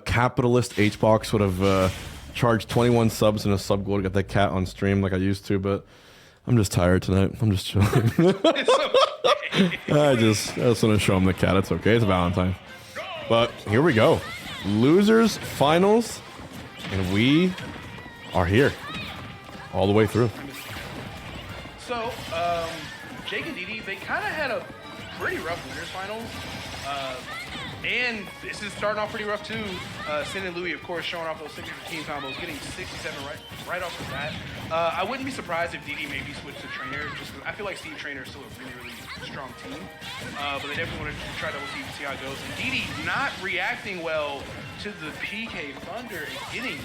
capitalist HBox would have charged 21 subs and a sub goal to get that cat on stream like I used to, but I'm just tired tonight. I'm just chilling. I just want to show him the cat. It's okay. It's Valentine. But here we go. Losers finals, and we are here all the way through. So, Jake and Ddee, they kind of had a pretty rough winners finals. And this is starting off pretty rough too. Sin and Louis, of course, showing off those signature team combos, getting 67 right off the bat. I wouldn't be surprised if Ddee maybe switched to Trainer, just 'cause I feel like Steve Trainer is still a really, really strong team. But they definitely want to try double team and see how it goes. And Ddee not reacting well to the PK Thunder and getting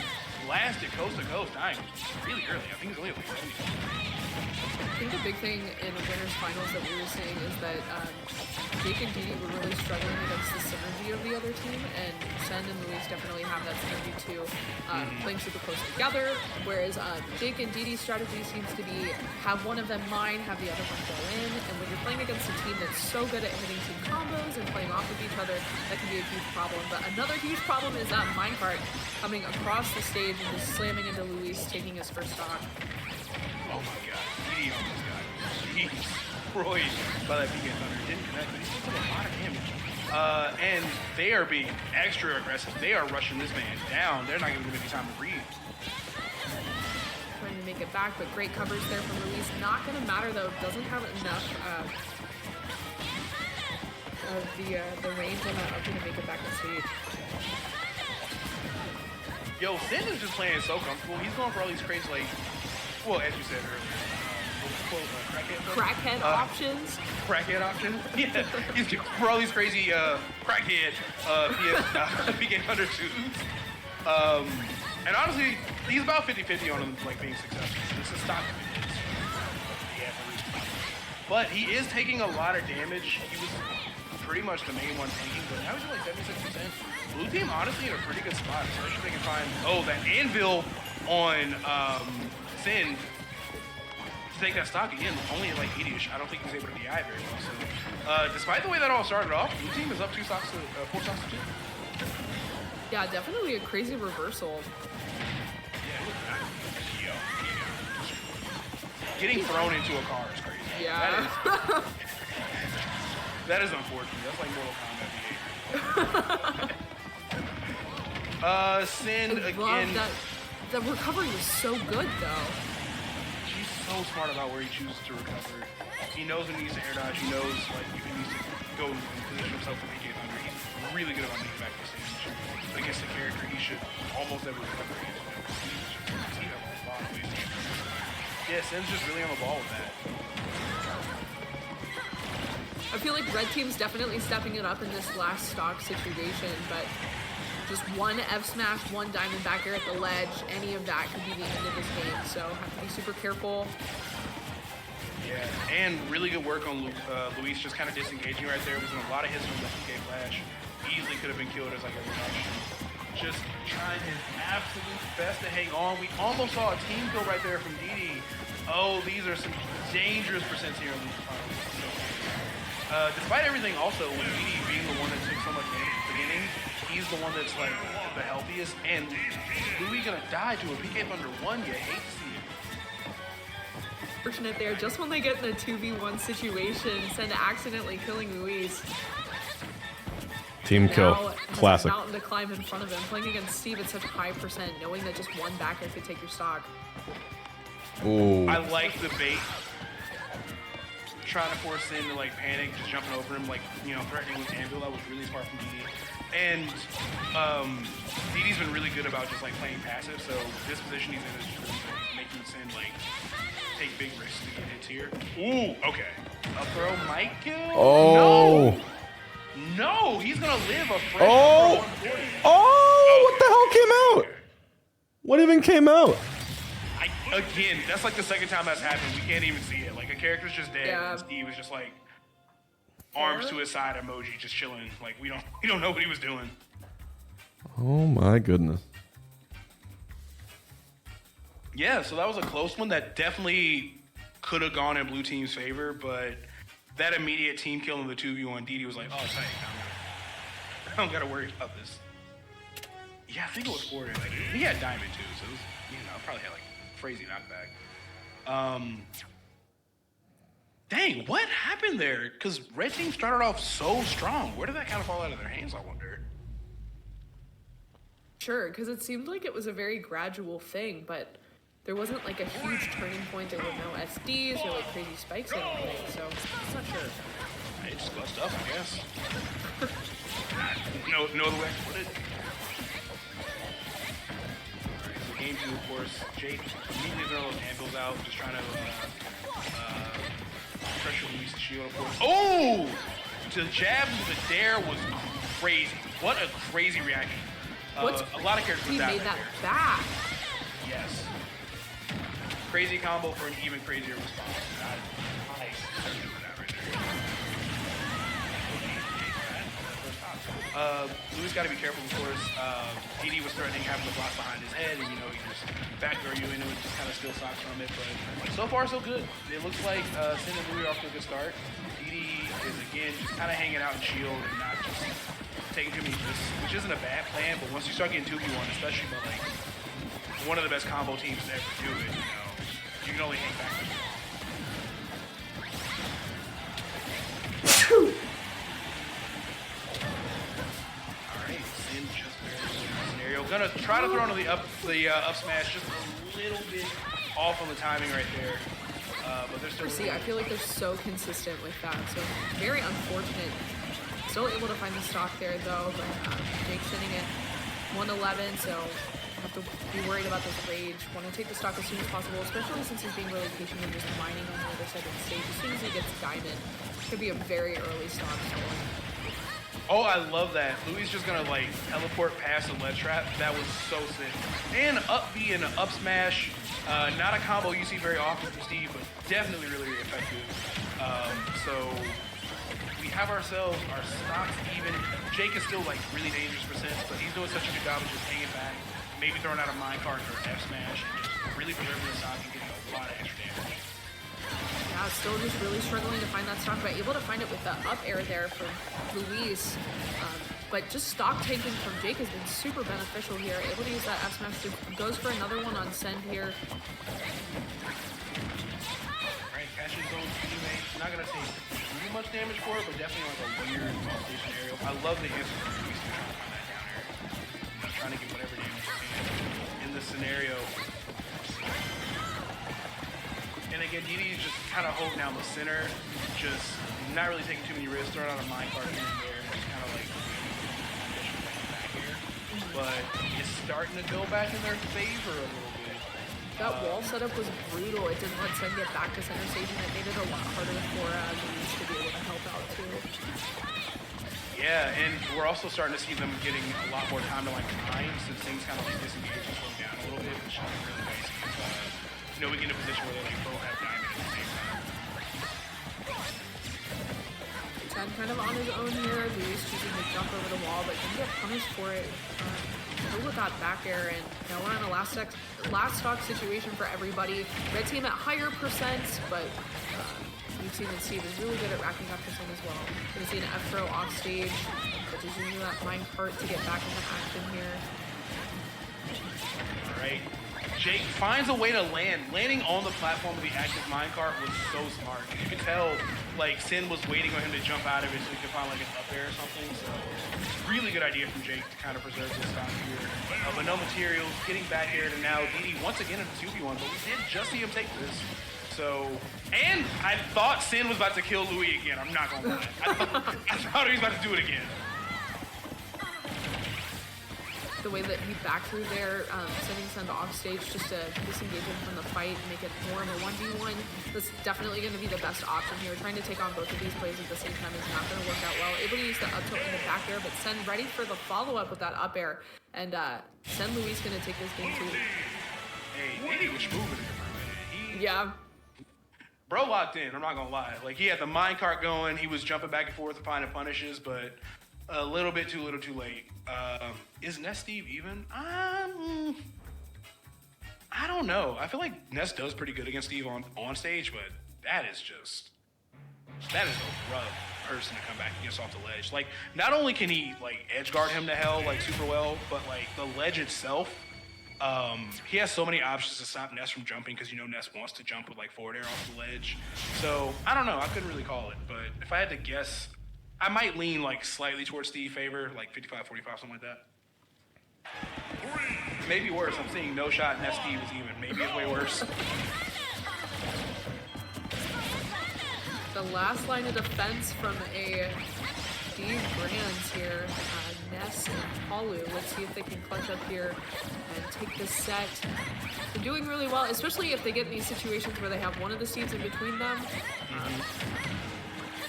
blasted coast to coast, dying really early. I think it's only like 70. I think the big thing in the winners finals that we were seeing is that Jake and Ddee were really struggling against the synergy of the other team, and Sen and Luis definitely have that synergy too, playing super close together, whereas Jake and Ddie's strategy seems to be have one of them mine, have the other one go in, and when you're playing against a team that's so good at hitting team combos and playing off of each other, that can be a huge problem. But another huge problem is that minecart coming across the stage and just slamming into Luis, taking his first stock. Oh my god, Ddee almost got destroyed by that PK Thunder. Didn't connect, but he still took a lot of damage. And they are being extra aggressive. They are rushing this man down. They're not giving him any time to breathe. Trying to make it back, but great coverage there from Luis. Not going to matter though. Doesn't have enough of the range on that up to make it back on stage. Yo, Sin is just playing so comfortable. He's going for all these crazy, like, well, as you said earlier, crackhead options. Crackhead options? Yeah, he's going for all these crazy crackhead PK Thunder twos. And honestly, he's about 50-50 on him, like, being successful. This is stock of it. But he is taking a lot of damage. He was pretty much the main one taking, but now he's at like 76%. Blue team honestly in a pretty good spot, especially if they can find, that anvil on Sin to take that stock again, only at like 80-ish. I don't think he's able to DI very well. So, despite the way that all started off, Blue team is up 4 stocks to 2. Yeah, definitely a crazy reversal. Yeah, getting thrown into a car is crazy. Yeah. That is unfortunate. That's like Mortal Kombat behavior. Sin again. That recovery was so good though. She's so smart about where he chooses to recover. He knows when he needs to air dodge. He knows like if he needs to go and position himself for PK Thunder. He's really good about making back the stage. Against the character, he should almost never recover against him. Yeah, Sin's just really on the ball with that. I feel like red team's definitely stepping it up in this last stock situation, but just one F smash, one diamond back air at the ledge, any of that could be the end of this game, so have to be super careful. Yeah, and really good work on Luis just kind of disengaging right there. Wasn't a lot of hits from the PK flash. Easily could have been killed as like a reduction. Just trying his absolute best to hang on. We almost saw a team kill right there from Ddee. Oh, these are some dangerous percents here on the despite everything, also, with Ddee being the one that took so much damage at the beginning, he's the one that's like the healthiest. And Louis gonna die to a PK Thunder 1. You hate to see it. Fortunate there, just when they get in a 2v1 situation, Sen accidentally killing Luis. Team kill. Classic. Has a mountain to climb in front of him. Playing against Steve at such a high percent, knowing that just one backer could take your stock. Ooh. I like the bait. Trying to force Sin to like panic, just jumping over him, like, threatening with Anvil. That was really smart from Ddee. And Ddee's been really good about just like playing passive, so this position he's in is just really good, making Sin like take big risks to get hits here. Ooh, okay. Up throw might kill. Oh. No, he's gonna live a fresh Oh. 140. Oh, what the hell came out? What even came out? Again, that's like the second time that's happened. We can't even see it. Like a character's just dead, Yeah. and Steve was just like arms to his side emoji, just chilling. Like we don't know what he was doing. Oh my goodness. Yeah, so that was a close one that definitely could have gone in blue team's favor, but that immediate team kill in the 2v1, Ddee was like, oh, tight, I don't gotta worry about this. Yeah, I think it was forward. Like, he had diamond too, so it was, probably had like crazy knockback. Dang, what happened there? Because red team started off so strong. Where did that kind of fall out of their hands, I wonder? Sure, because it seemed like it was a very gradual thing, but there wasn't like a huge turning point. There were no SDs or like crazy spikes or anything, so I'm not sure. It just bust up, I guess. no other way to put it. Alright, so game 2, of course. Jake immediately throwing those anvils out, just trying to pressure Luis to shield, of course. Oh! The jab to the dare was crazy. What a crazy reaction. A lot of characters he would die made that there. back. Yes. Crazy combo for an even crazier response. Nice. Luis got to be careful, of course. Ddee was threatening having the block behind his head, and he just backdoor you into it, just kind of steal stocks from it. But so far, so good. It looks like Sin and Louis are off to a good start. Ddee is again just kind of hanging out in shield and not just taking too many risks, which isn't a bad plan. But once you start getting 2v1, especially by like one of the best combo teams to ever do it, you can only hang back. Alright, Sin just barely in the scenario. Gonna try to throw into the up smash just a little bit off on the timing right there. But they're still. See, I feel like they're so consistent with that, so very unfortunate. Still able to find the stock there though, but Jake's sitting at 111, so have to be worried about this rage. Want to take the stock as soon as possible, especially since he's being really patient and just mining on the other side of the stage. As soon as he gets diamond, could be a very early stock stolen. Oh, I love that. Louis just gonna like teleport past the ledge trap. That was so sick. And up B and an up smash. Not a combo you see very often from Steve, but definitely really, really effective. So we have ourselves our stocks even. Jake is still like really dangerous percent, but he's doing such a good job of just hanging back, maybe throwing out a minecart or an F smash, and just really preserving the stock and getting a lot of extra damage. Yeah, still just really struggling to find that stock, but able to find it with the up air there from Luis. But just stock taking from Jake has been super beneficial here. Able to use that F smash. Goes for another one on send here. Alright, catching those teammates. Not gonna take too much damage for it, but definitely like a weird off-station aerial. I love the answer from Luis to trying to find that down air. Trying to get whatever damage you can in this scenario. And again, Ddee is just kind of holding down the center, just not really taking too many risks, throwing out a minecart here and there, just kind of like back here. But it's starting to go back in their favor a little bit. That wall setup was brutal. It didn't let Sen get back to center stage, and it made it a lot harder for Luis to be able to help out too. Yeah, and we're also starting to see them getting a lot more time to like mine, since things kind of like disengage and slow down a little bit, which is really nice. We get in a position where they like both have diamond at the same time. Sen kind of on his own here. Luis choosing to jump over the wall, but didn't get punished for it. Still with that back air, and now we're in a last stock situation for everybody. Red team at higher percents, but we've seen that Steve is really good at racking up percent as well. Gonna see an F throw off stage, but just using that mine cart to get back into action here. All right. Jake finds a way to land. Landing on the platform of the active minecart was so smart. You could tell, like, Sin was waiting on him to jump out of it so he could find, like, an up air or something. So, really good idea from Jake to kind of preserve his stock here. But no materials, getting back here to now Ddee once again in the 2v1, but we did just see him take this. So, and I thought Sin was about to kill Louis again. I'm not gonna lie. I thought he was about to do it again. The way that he backed through there, sending Sen off stage just to disengage him from the fight and make it more of a 1v1. That's definitely going to be the best option here. Trying to take on both of these plays at the same time is not going to work out well. Able to use the up tilt in the back air, but Sen ready for the follow-up with that up air. And Sen Luis going to take this game too. Hey, Ddee was moving it for a minute. Yeah. Bro locked in, I'm not going to lie. Like, he had the minecart going. He was jumping back and forth to find punishes, but a little bit too little too late. Is Ness Steve even? I don't know. I feel like Ness does pretty good against Steve on stage, but that is just That is a rough person to come back against off the ledge. Like, not only can he like edge guard him to hell like super well, but like the ledge itself, he has so many options to stop Ness from jumping because you know Ness wants to jump with like forward air off the ledge. So I don't know, I couldn't really call it, but if I had to guess, I might lean like slightly towards Ddee favor, like 55-45, something like that. Maybe worse. I'm seeing no shot Ness Ddee was even. Maybe it's way worse. The last line of defense from a Ddee brands here, Ness and Palu. Let's see if they can clutch up here and take this set. They're doing really well, especially if they get in these situations where they have one of the Steves in between them.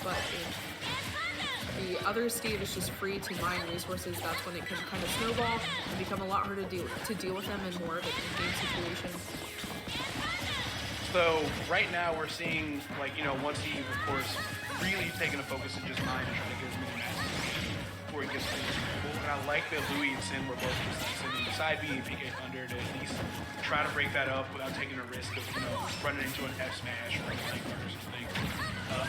But if the other Steve is just free to mine resources, that's when it can kind of snowball and become a lot harder to deal with them in more of an in-game situation. So right now we're seeing, like, you know, one Steve, of course, really taking a focus and just mine and trying to get as many matches before he gets things cool. And I like that Louis and Sin were both just sending the side B and PK Thunder to at least try to break that up without taking a risk of, you know, running into an F smash or a leg guard or something.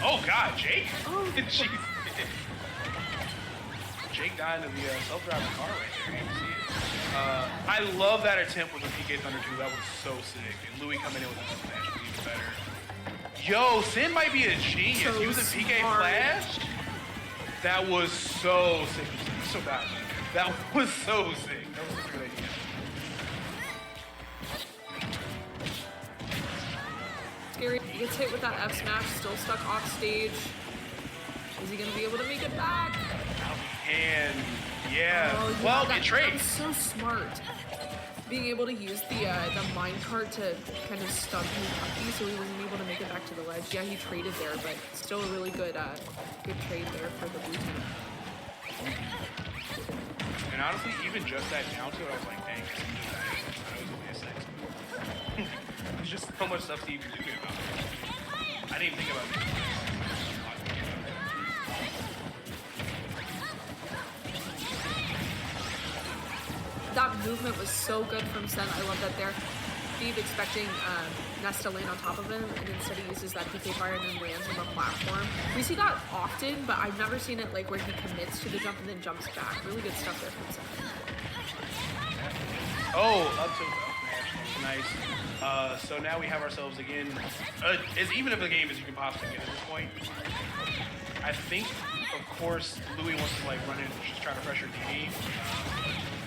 Oh God, Jake! Oh, Jeez. Jake died in the self-driving car right there. You can see it. I love that attempt with the PK Thunder 2. That was so sick. And Louis coming in with a smash was even better. Yo, Sin might be a genius. So Using PK smart. Flash. That was so sick. So bad. That was so sick. That was such a good idea. Scary. He gets hit with that F smash, still stuck off stage. Is he gonna be able to make it back? And yeah, Oh, well, that it trades. was so smart. Being able to use the minecart to kind of stun his Hucky so he wasn't able to make it back to the ledge. Yeah, he traded there, but still a really good good trade there for the blue team. And honestly, even just that down to it, I was like, dang, that was only a 6. There's just so much stuff to even do about it. I didn't even think about it. That movement was so good from Sen. I love that there. Steve expecting Ness to land on top of him, and instead he uses that PK fire and then lands on the platform. We see that often, but I've never seen it like where he commits to the jump and then jumps back. Really good stuff there from Sen. Oh, up to the nice. So now we have ourselves again, as even of a game as you can possibly get at this point. I think, of course, Louis wants to like run in and just try to pressure Ddee.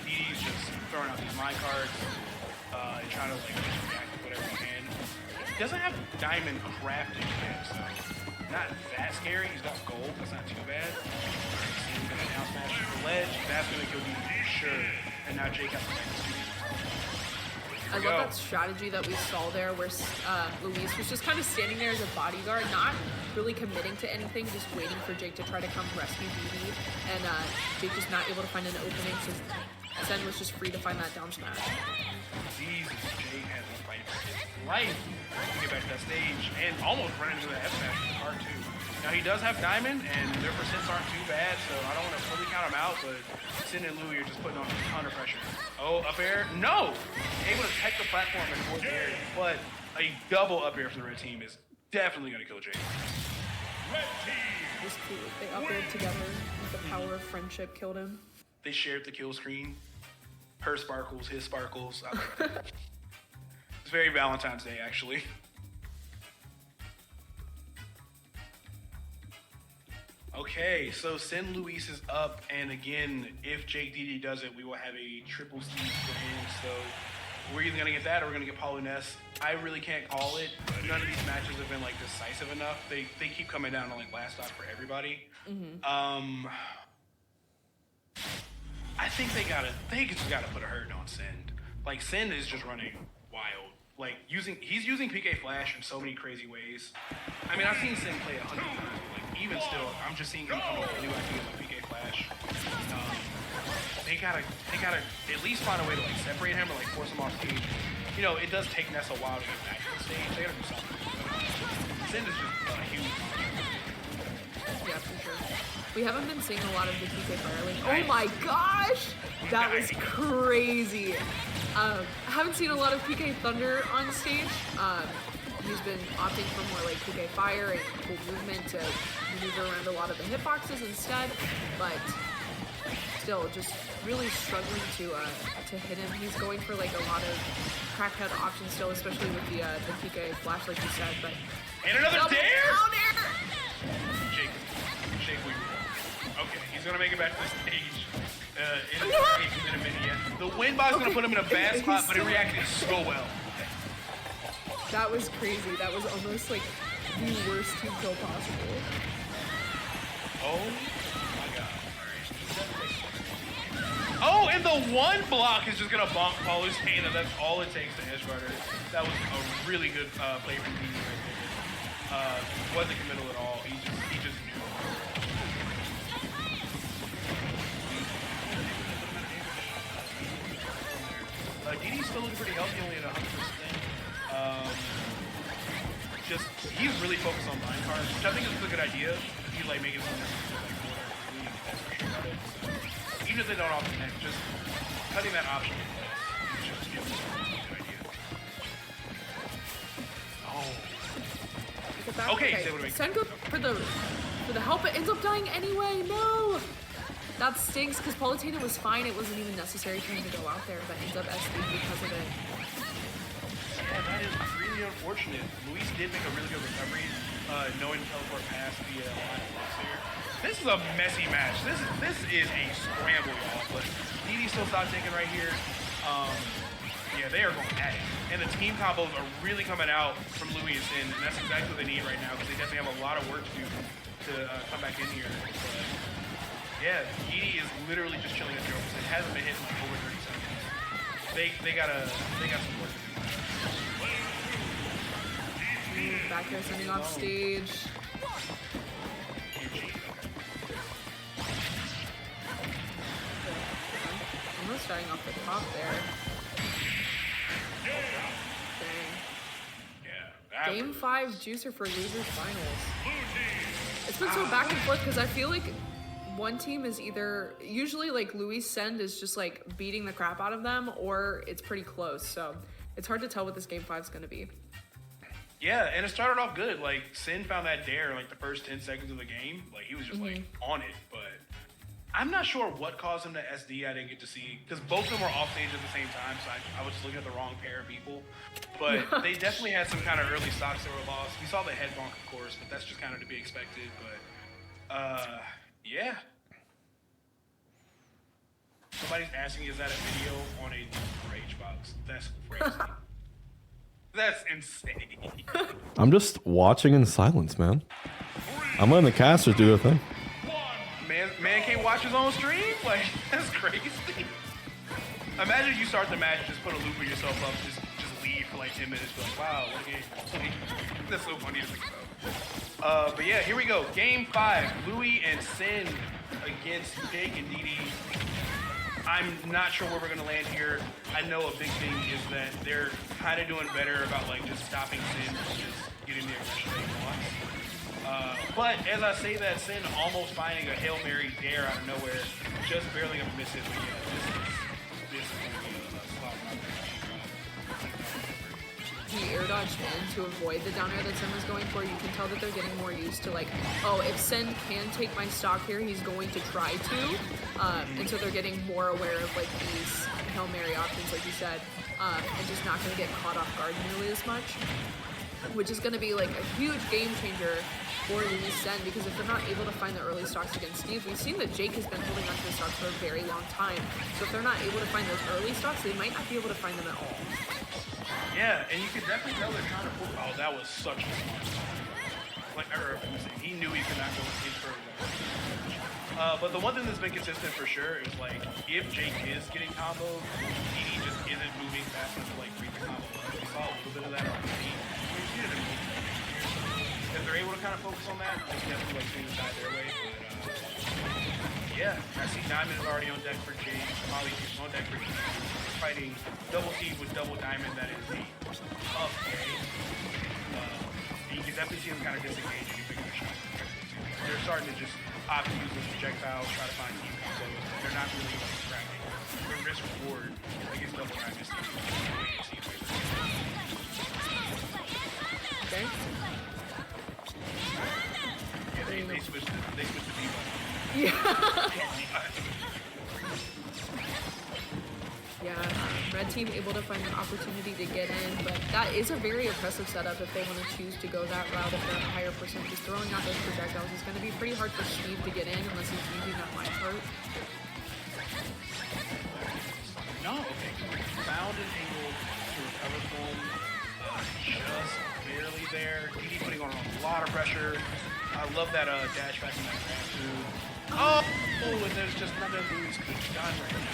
Ddee's just throwing out these mine cards and trying to like react to whatever he can. He doesn't have diamond crafting yet, so not that scary. He's got gold, that's not too bad. He's gonna down smash the ledge. That's gonna kill Ddee for sure. And now Jake has to make this. I love that strategy that we saw there where Luis was just kind of standing there as a bodyguard, not really committing to anything, just waiting for Jake to try to come rescue Ddee. And Jake just not able to find an opening, so Sen was just free to find that down smash. Jesus, Jake has to fight for his life to get back to that stage and almost run into the F smash in the car too. Now he does have diamond and their percents aren't too bad, so I don't want to fully count him out, but Sin and Louis are just putting on a ton of pressure. Oh, up air? No! Able to tech the platform and force the area, but a double up air for the red team is definitely going to kill Jake. It was cool. They up-aired together. The power of friendship killed him. They shared the kill screen. Her sparkles, his sparkles. I like that. It's very Valentine's Day, actually. Okay, so Sin Luis is up, and again, if Jake Ddee does it, we will have a triple Steve grand. So we're either gonna get that or we're gonna get Palu Ness. I really can't call it. None of these matches have been like decisive enough. They keep coming down to like last stock for everybody. I think they just gotta put a hurt on Sin. Like Sin is just running wild. Like he's using PK Flash in so many crazy ways. I mean, I've seen Sin play 100 times. Like even still, I'm just seeing him come up with new ideas with PK Flash. They gotta at least find a way to like separate him or like force him off stage. You know, it does take Ness a while to get back to the stage. They gotta do something. Sin is just a huge monster. Yeah, for sure. We haven't been seeing a lot of the PK Fire Link. Oh my gosh! That was crazy. I haven't seen a lot of PK Thunder on stage. he's been opting for more like PK fire and cool movement to maneuver around a lot of the hitboxes instead, but still just really struggling to hit him. He's going for like a lot of crackhead options still, especially with the PK flash, like you said. But and another dare! Jake, okay, he's gonna make it back to the stage. In a minute yet. The wind box is gonna put him in a bad spot, but it reacted so well. That was crazy. That was almost like the worst team kill possible. Oh my god. Oh, and the one block is just gonna bonk Palutena. That's all it takes to edge guard her. That was a really good play from Ddee right there. Wasn't committal at all. He just knew. Ddee's still looking pretty healthy, only at 100%. He's really focused on line cards, which I think is a good idea. He's like making some even if they don't often connect, just cutting that option in place is just a good idea. Oh. Okay, Sen go for the help, but ends up dying anyway. No. That stinks because Palutena was fine. It wasn't even necessary for him to go out there, but ends up SD because of it. Yeah, that is really unfortunate. Luis did make a really good recovery, knowing teleport past the line of blocks there. This is a messy match. This is a scramble, y'all. But Ddee still stopped taking right here. Yeah, they are going at it. And the team combos are really coming out from Luis, and that's exactly what they need right now because they definitely have a lot of work to do to come back in here. But, yeah, Ddee is literally just chilling at 0%. Hasn't been hitting like over 30 seconds. They got some work to do. Back there sending off stage. Almost starting off the top there. Dang. Yeah. Game 5 juicer for losers finals. It's been so back and forth because I feel like one team is either usually like Luis Send is just like beating the crap out of them, or it's pretty close. So it's hard to tell what this game 5 is going to be. Yeah, and it started off good. Like Sin found that dare like the first 10 seconds of the game. Like he was just like on it, but I'm not sure what caused him to SD. I didn't get to see because both of them were off stage at the same time, so I was just looking at the wrong pair of people. But they definitely had some kind of early stocks that were lost. We saw the head bonk, of course, but that's just kind of to be expected. But yeah. Somebody's asking, is that a video on a Rage box? That's crazy. That's insane. I'm just watching in silence, man. I'm letting the casters do their thing. Man can't watch his own stream? Like, that's crazy. Imagine you start the match, just put a loop of yourself up, just leave for like 10 minutes, be like, wow, what a game. That's so funny to think about. But yeah, here we go. Game 5, Louis and Sin against Jake and Ddee. I'm not sure where we're gonna land here. I know a big thing is that they're kind of doing better about like just stopping Sin and just getting the aggression they want. But as I say that, Sin almost finding a Hail Mary dare out of nowhere, just barely gonna miss it. But yeah, this is gonna be a slot. He air dodged in to avoid the down air that Sin was going for. You can tell that they're getting more used to like, oh, if Sin can take my stock here, he's going to try to. And so they're getting more aware of like these Hail Mary options, like you said, and just not going to get caught off guard nearly as much, which is going to be like a huge game changer for Luis Sen, because if they're not able to find the early stocks against Steve, we've seen that Jake has been holding onto the stocks for a very long time. So if they're not able to find those early stocks, they might not be able to find them at all. Yeah, and you can definitely tell they're trying to pull. Oh, that was such a smart stop. Like, he knew he could not go in further. But the one thing that's been consistent for sure is like, if Jake is getting comboed, Ddee just isn't moving fast enough to like read the combo. We saw a little bit of that on Ddee. If they're able to kind of focus on that, they can definitely like swing the side their way. But yeah, I see Diamond is already on deck for Jake. Molly is on deck for Ddee. Fighting double T with double Diamond. That is the upgrade. You can definitely see them kind of disengaging and picking their shots. They're starting to just opt to use those projectiles, try to find team combos. They're not really like scrapping. Their risk reward against double Diamond is red team able to find an opportunity to get in, but that is a very impressive setup if they want to choose to go that route. If they're at a higher percentage, throwing out those projectiles is going to be pretty hard for Steve to get in unless he's using that mind part. No, okay. Found an angle to recover from. Just barely there. Ddee putting on a lot of pressure. I love that dash back in that grab too. Oh, and there's just nothing Louis could have done right now.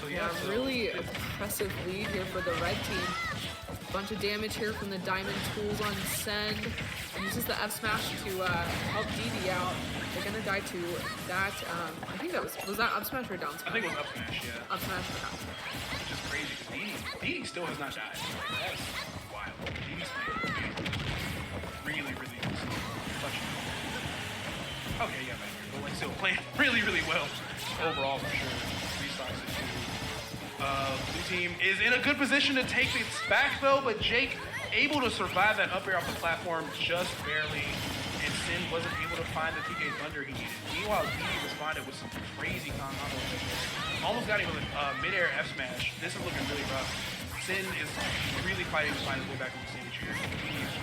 So yeah, so really impressive lead here for the red team. Bunch of damage here from the diamond tools on Send. And uses the F smash to help Ddee out. They're gonna die to that. I think that was that up smash or down smash? I think it was up smash, yeah. Up smash or down smash. Which is crazy because Ddee still has not died. That's wild. Ddee's playing really touching. Okay, yeah, man. But like still playing really well overall for sure. Restocks it too. Blue team is in a good position to take this back though, but Jake able to survive that up air off the platform just barely, and Sin wasn't able to find the TK Thunder he needed. Meanwhile, Ddee responded with some crazy combos. Almost got him with a mid-air F smash. This is looking really rough. Sin is really fighting to find his way back on the stage here. He's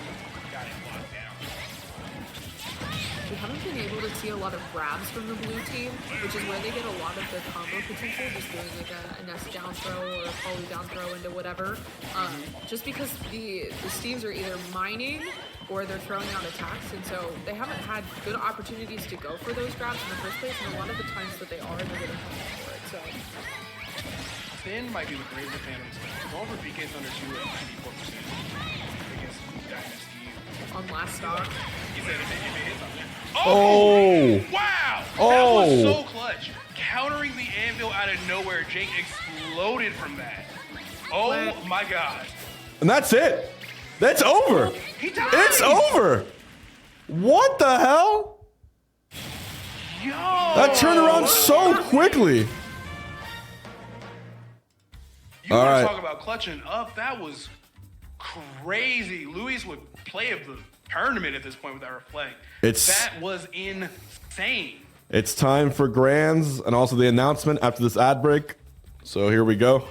got it locked down. We haven't been able to see a lot of grabs from the blue team, which is where they get a lot of their combo potential, just doing like a Ness down throw or a Palu down throw into whatever. Just because the Steves are either mining or they're throwing out attacks, and so they haven't had good opportunities to go for those grabs in the first place, and a lot of the times that they are, they're getting punished for it. So Sin might be the greatest fan of this game. Going for PKs under 2 at 94% against Dynasty. on last stock. He said if it hits on there. Oh! Wow! Oh! That was so clutch. Countering the anvil out of nowhere. Jake exploded from that. Oh my god. And that's it. That's over. He died. It's over. What the hell? Yo! That turned around so quickly. You All want right. to talk about clutching up? That was crazy. Luis would play of the tournament at this point with that reflect. That was insane. It's time for grands and also the announcement after this ad break. So here we go.